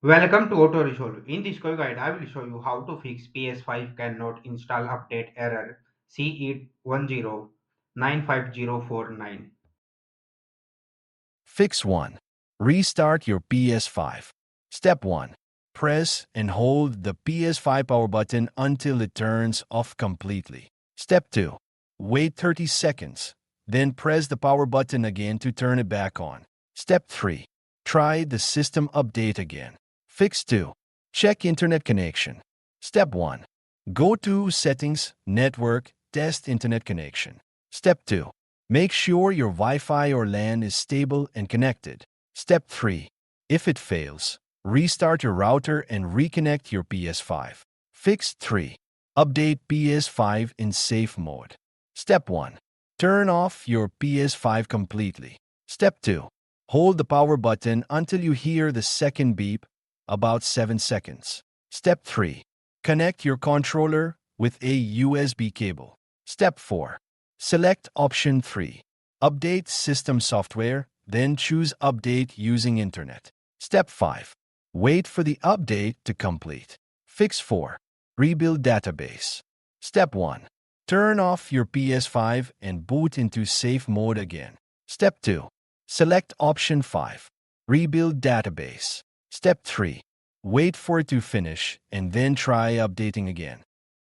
Welcome to Auto Resolve. In this quick guide, I will show you how to fix PS5 cannot install update error CE10 95049. Fix 1. Restart your PS5. Step 1. Press and hold the PS5 power button until it turns off completely. Step 2. Wait 30 seconds. Then press the power button again to turn it back on. Step 3. Try the system update again. Fix 2. Check internet connection. Step 1. Go to Settings, Network, Test Internet Connection. Step 2. Make sure your Wi-Fi or LAN is stable and connected. Step 3. If it fails, restart your router and reconnect your PS5. Fix 3. Update PS5 in safe mode. Step 1. Turn off your PS5 completely. Step 2. Hold the power button until you hear the second beep, about 7 seconds. Step 3. Connect your controller with a USB cable. Step 4. Select option 3. Update system software, then choose Update using Internet. Step 5. Wait for the update to complete. Fix 4. Rebuild database. Step 1. Turn off your PS5 and boot into safe mode again. Step 2. Select option 5. Rebuild database. Step 3. Wait for it to finish and then try updating again.